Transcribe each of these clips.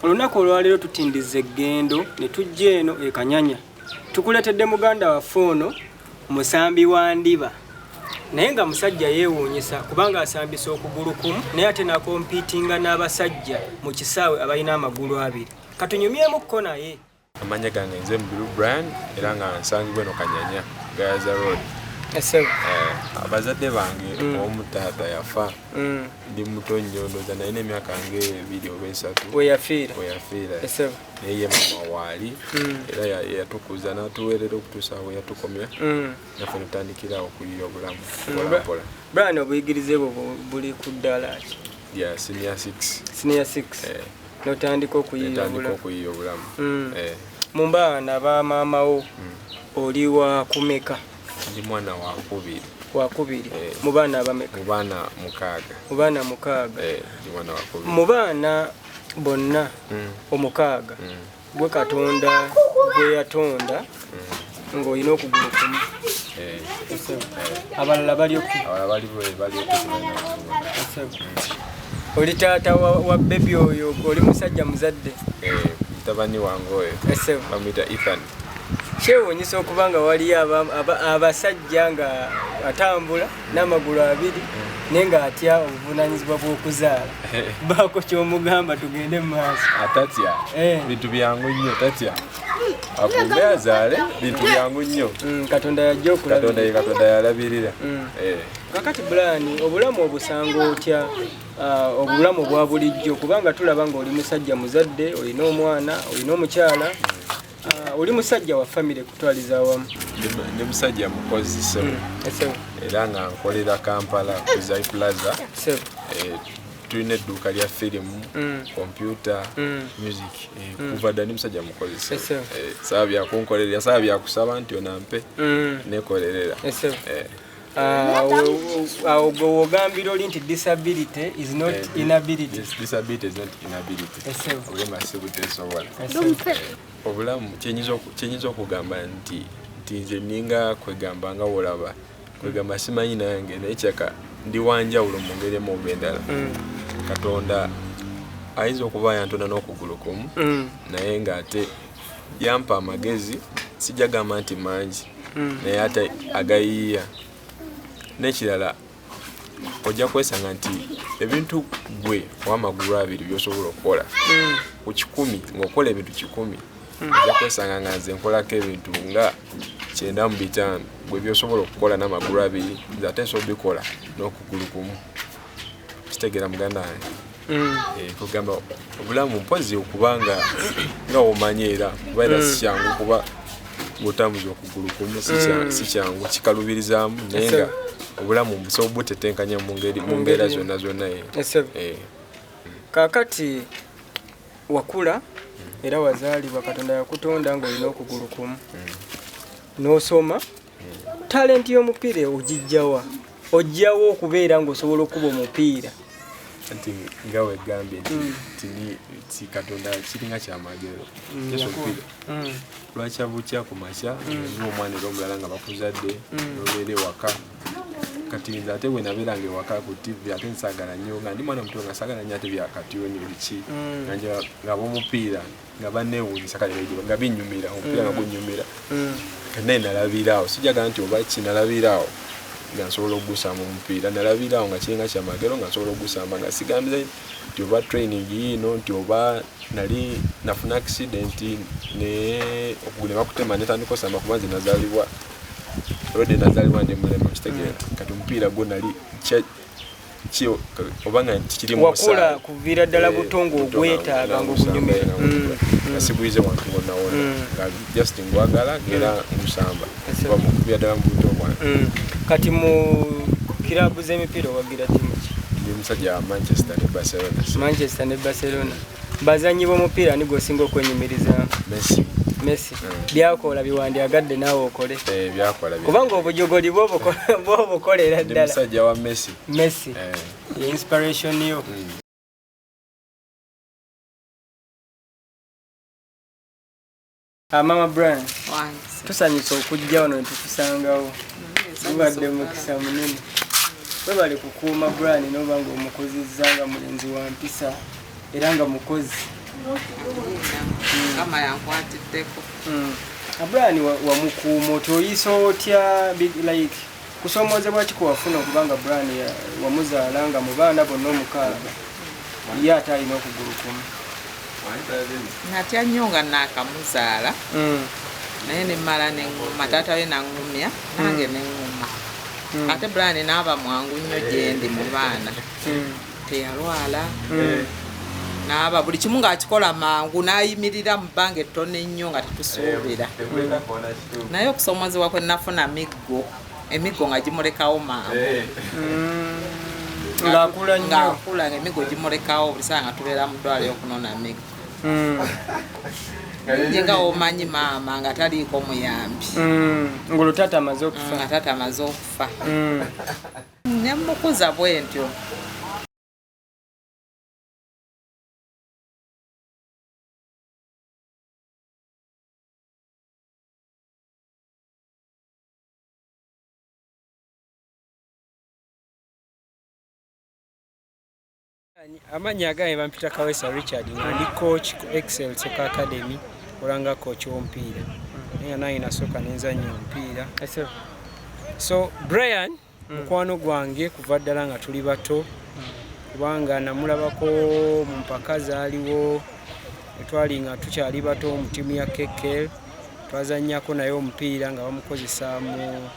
Olunaku olwaleero tutindiza eggendo ne tujja eno e Kanyanya. Tukuletedde muganda waffe ono musambi wa ndiba. Naye nga musajja yeewuunyisa kubanga asambisa okugulu kumu naye ate nakompiitinga n'abasajja mu kisaawe abalina amagulu abiri. Katunyumyemukko naye. Amanya gange nze Mbiru Brian era nga nsangibwa eno Kanyanya, Gaza Road. Abazadde bange omu taata yafa. Ndi muto nnyo ndowooza nalina emyaka ng'ebiri oba esatu. Weyafiira. Naye ye mama waali era yatukuza n'atuweerera okutuusa awo yatukomya. Naffe netutandikira okuyiya obulamu mpola. Brian, obuyigirize bwo buli ku ddala ki? Senior 6. Senior 6. N'otandika okuyiya obulamu. Mu baana ba maama wo oli wa kumeka? Ndi mwana wakubiri. Wakubiri. Mu baana abameka? Mu baana mukaaga. Mu baana mukaaga. Ndi mwana wakubiri. Mu baana bonna omukaaga gwe Katonda gwe yatonda ng'olina okugulu kumu. Abalala bali okuti? Abalala bali okuti. Oli taata wa bebi oyo, oli musajja muzadde? Mutabani wange oyo bamuyita Ethan. Kyewuunyisa okuba nga waliyo abasajja nga atambula n'amagulu abiri naye ng'atya obuvunaanyizibwa bw'okuzaala. Baako ky'omugamba tugende mu maaso. Atatya bintu byangu nnyo, tatya akumbe azaale bintu byangu nnyo. Katonda yajja okulabirira. Katonda yalabirira. Kakati Brian, obulamu obusanga otya obulamu bwa bulijjo kubanga tulaba ng'oli musajja muzadde, olina omwana, olina omukyala, oli musajja wa famire kutwaliza awamu? Ndi musajja mukozi era nga nkolera Kampala ku Zai Plaza. Tulina edduuka lya firimu, kompyuta, music. Kuva dda ndi musajja mukozi. Saba byakunkolerera, saba byakusaba nti onampe nekolerera. Awo gwe wogambira oli nti disability is not inability. Disability is not inability. Obulema si buteesobola. Obulamu kyenyinza okugamba nti nze ninga kwegamba nga wolaba kwegamba simanyi nange naye kyaka ndi wanjawulo mu ngeri emu oba endala. Katonda ayinza okuba yantona n'okugulu kumu naye ng'ate yampa amagezi sijja gamba nti mangi naye ate agayiiya. N'ekirala ojja kwesanga nti ebintu gwe ow'amagulu abiri by'osobola okukola ku 10 ng'okola ebintu 10 ojja kwesanga nga nze nkolako ebintu nga 95 gwe by'osobola okukola n'amagulu abiri nze ate nsobola obikola n'okugulu kumu. Kitegeera muganda wange? Kugamba obulamu mpozi okubanga nga womanyi era kuba era si kyangu kuba ng'otambuza okugulu kumu si kyangu kikalubirizaamu naye nga obulamu busobola obutetenkanya mu mbeera zonna. Kaakati wakula era wazaalibwa, Katonda yakutonda ng'olina okugulu kumu n'osoma. Talenti y'omupiira ogijjawa? Ojjawo okubeera ng'osobola okuba omupiira? Anti nga wegambye nti Katonda kiringa kyamagero. Lwaki abukya ku makya n'omwana era omulala nga bakuzadde n'obeera ewaka. Kati nze ate bwe nabeeranga ewaka ku TV ate nsaagala nnyo nga ndi mwana muto nga saagala nnyo ate bya kationi biki nga b'omupiira nga banneewuunyisa kale nga binnyumira omupiira nga gunnyumira. Naye nalabiraawo sijjaga nti oba kinalabiraawo nga nsobola okugusamba omupiira, nalabiraawo nga kiringa kyamagero nga nsobola okugusamba nga sigambize nti oba training yiino nti oba nali nafuna accident ne okugulu ne bakutema netandika osamba kuba nze nazaalibwa Rode nazaliwa ndi mulema kitegera kati omupiira gwo nali kyo obanga kiri mu wakula kuvira ddala butongo ogwetaaga ng'okunyumira asiguize wantu wonna wonna just ngwagala ngera musamba kuba mukuvira ddala mu butongo kati mu kirabu z'emipiira owagira timu ki ndi musajja wa Manchester ne Barcelona bazanyi b'omupiira ni gwosinga okwenyumiriza Messi byakola biwandiagadde naawe okole byakola kubanga obujogoli bw'obukolera ddala musajja wa Messi ye inspiration yo Mama Brian tusanyusa okujja wano netukusangawo tubadde mukisa munene webale kukuuma Brian noba nga omukozizza nga mulenzi wa mpisa era nga mukozi kama yankwatiddeko Brian wamukuuma otoyisa otya like kusoomozebwa ki kwafuna okubanga Brian wamuzaala nga mu baana bonna omukaaga ye ate alina okugulu kumu natya nnyo nga naakamuzaala naye nemmala neŋŋuma taata we naŋŋumya nange neŋŋuma ate Brian naaba mwangu nnyo gyendi mu baana teyalwala naaba buli kimu ng'akikola mangu n'ayimirira mu bbanga ettono ennyo nga tetusuubira naye okusoomozebwa kwe nafuna emiggo nga gimulekawo mangu ng'akula ng'emiggo gimulekawo buli saa nga tubeera mu ddwaliro okunona miggo nje nga omanyi maama nga taliiko muyambi ngolo taata amaze okufa nemukuza bwe ntyo Amanya agaye bampita Kawesa Richard nga ndi coach ku Excel Soccer Academy olanga coach w'omupiira naye nange nasooka nenzannya omupiira so Brian mukwano gwange kuva ddala nga tuli bato kubanga namulabako mu mpaka zaaliwo etwali nga tukyali bato mu ttiimu ya Kekel twazannyako naye omupiira nga bamukozesa mu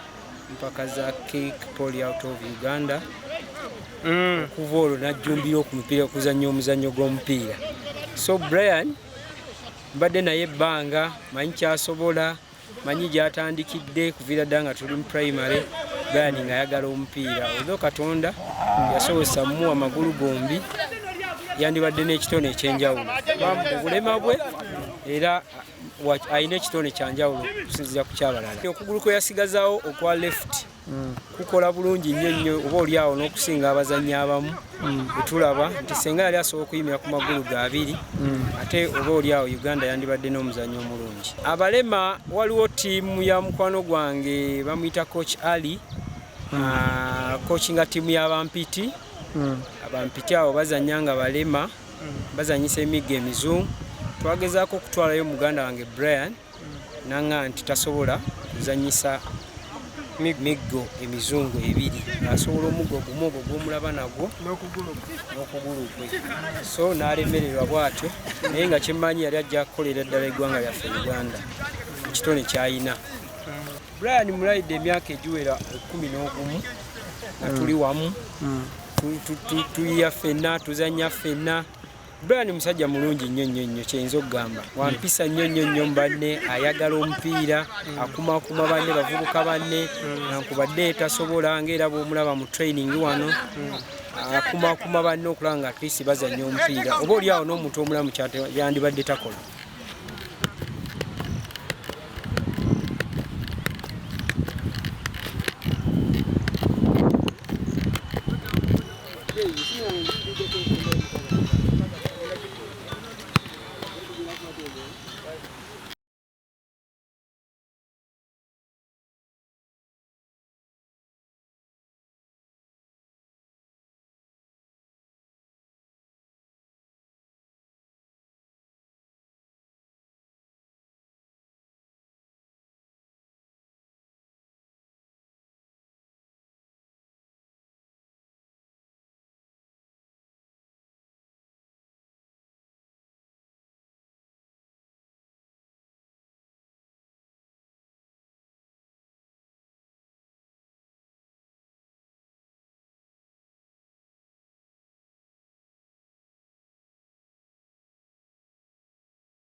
mpaka za Kick Poly out of Uganda kuva olwo najjumbira okumupiira okuzannya omuzannyo gw'omupiira so Brian mbadde naye ebbanga manyi kyasobola manyi gyatandikidde kuviira ddala nga tuli mu primary Brian nga ayagala omupiira olwo Katonda yasobozesa muwa amagulu gombi yandibadde n'ekitone ekyenjawulo obulema bwe era ayina ekitone kyanjawulo okusinziira ku kyabalala okugulu kwe yasigazaawo okwa left kukola bulungi nnyo nnyo oba oliawo n'okusinga abazannyi abamu etulaba nti senga yali asobola okuyimira ku magulu ga abiri ate oba oliawo Uganda yandibadde n'omuzannyo omulungi abalema waliwo ttiimu ya mukwano gwange bamuyita coach Ali coachinga ttiimu y'abampiti abampiti abo bazannya nga balema bazanyisa emiggo emizungu twagezaako okutwalayo muganda wange Brian nanga nti tasobola kuzanyisa miggo emizungu ebiri asobola omuggo gumu ogwo gw'omulaba nagwo n'okugulu kwe so n'alemererwa bw'atyo naye nga kyemmanyi yali ajja kukolera ddala eggwanga lyaffe Uganda ekitone kyayina Brian mulayidde emyaka egiwera 11 nga tuli wamu tuyiya ffenna tuzannya ffenna Brian musajja mulungi nnyo nnyo nnyo kyeyinza okugamba wampisa nnyo nnyo nnyo mu banne ayagala omupiira akumakuma banne bavubuka banne nankubadde tasobola ng'era bw'omulaba mu training wano akumakuma banne okulaba nga at least bazannya omupiira oba oliawo n'omuntu omulamu yandibadde takola